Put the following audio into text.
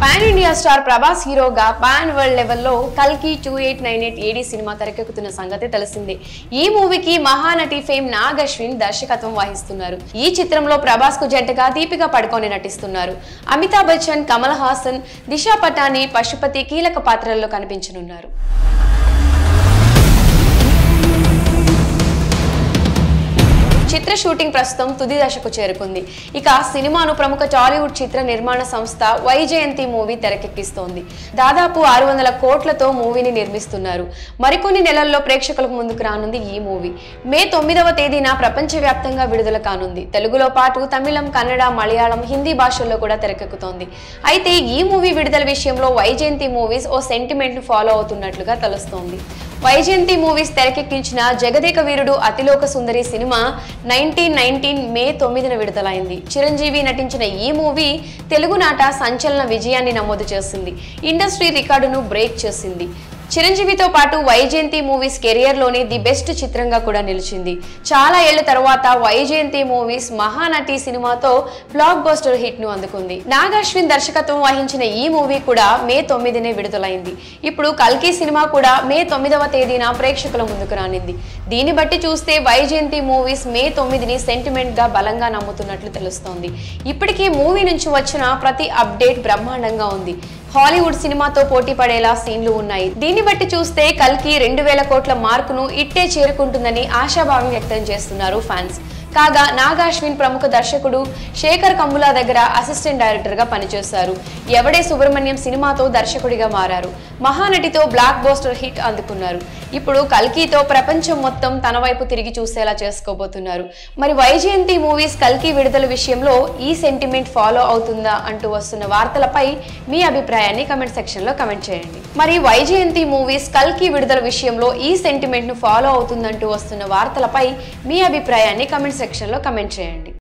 Pan India star Prabhas హీరోగా pan world లెవెల్లో కల్కి 2898 ఏడి సినిమా తెరకెక్కుతున్న సంగతి తెలిసిందే. ఈ మూవీకి మహానటి ఫేమ్ నాగ్ అశ్విన్ దర్శకత్వం వహిస్తున్నారు. ఈ చిత్రంలో ప్రభాస్ కు జంటగా దీపికా పడుకోనే నటిస్తున్నారు. అమితాబ్ బచ్చన్, కమల్ హాసన్, దిశా పటాని, పశుపతి కీలక పాత్రల్లో కనిపించనున్నారు. చిత్ర షూటింగ్ ప్రస్తుతం తుది దశకు చేరుకుంది. ఇక సినిమాను ప్రముఖ టాలీవుడ్ చిత్ర నిర్మాణ సంస్థ వైజయంతి మూవీ తెరకెక్కిస్తోంది. దాదాపు 600 కోట్లతో మూవీని నిర్మిస్తున్నారు. మరికొన్ని నెలల్లో ప్రేక్షకులకు ముందుకు రానుంది ఈ మూవీ. మే 9వ తేదీన ప్రపంచవ్యాప్తంగా విడుదల కానుంది. తెలుగులో పాటు తమిళం, కన్నడ, మలయాళం, హిందీ భాషల్లో కూడా తెరకెక్కుతోంది. అయితే ఈ మూవీ విడుదల విషయంలో వైజయంతి మూవీస్ ఓ సెంటిమెంట్ ను ఫాలో అవుతున్నట్లుగా తెలుస్తోంది. వైజయంతి మూవీస్ తెరకెక్కించిన జగదేక వీరుడు అతిలోక సుందరి సినిమా 1919 మే 9న విడుదలైంది. చిరంజీవి నటించిన ఈ మూవీ తెలుగునాట సంచలన విజయాన్ని నమోదు చేసింది. ఇండస్ట్రీ రికార్డును బ్రేక్ చేసింది. చిరంజీవితో పాటు వైజయంతి మూవీస్ కెరియర్ లోని ది బెస్ట్ చిత్రంగా కూడా నిలిచింది. చాలా ఏళ్ల తర్వాత వైజయంతి మూవీస్ మహానటి సినిమాతో బ్లాక్ బస్టర్ హిట్ ను అందుకుంది. నాగ్ అశ్విన్ దర్శకత్వం వహించిన ఈ మూవీ కూడా మే 9నే విడుదలైంది. ఇప్పుడు కల్కి సినిమా కూడా మే 9వ తేదీన ప్రేక్షకుల ముందుకు రానుంది. దీన్ని బట్టి చూస్తే వైజయంతి మూవీస్ మే 9ని సెంటిమెంట్ గా బలంగా నమ్ముతున్నట్లు తెలుస్తోంది. ఇప్పటికే మూవీ నుంచి వచ్చిన ప్రతి అప్డేట్ బ్రహ్మాండంగా ఉంది. హాలీవుడ్ సినిమాతో పోటీ పడేలా సీన్లు ఉన్నాయి. దీన్ని బట్టి చూస్తే కల్కి 2000 కోట్ల మార్కును ఇట్టే చేరుకుంటుందని ఆశాభావం వ్యక్తం చేస్తున్నారు ఫ్యాన్స్. కాగా నాగ్ అశ్విన్ ప్రముఖ దర్శకుడు శేఖర్ కమ్ములా దగ్గర అసిస్టెంట్ డైరెక్టర్ గా పనిచేశారు. ఎవడే సుబ్రహ్మణ్యం సినిమాతో దర్శకుడిగా మారారు. మహానటితో బ్లాక్ బస్టర్ హిట్ అందుకున్నారు. ఇప్పుడు కల్కితో ప్రపంచం మొత్తం తన వైపు తిరిగి చూసేలా చేసుకోబోతున్నారు. మరి వైజయంతి మూవీస్ కల్కి విడుదల విషయంలో ఈ సెంటిమెంట్ ఫాలో అవుతుందా అంటూ వస్తున్న వార్తలపై మీ అభిప్రాయాన్ని కమెంట్ సెక్షన్ లో కమెంట్ చేయండి. మరి వైజయంతి మూవీస్ కల్కి విడుదల విషయంలో ఈ సెంటిమెంట్ ను ఫాలో అవుతుందంటూ వస్తున్న వార్తలపై మీ అభిప్రాయాన్ని కమెంట్ సెక్షన్ లో కమెంట్ చేయండి.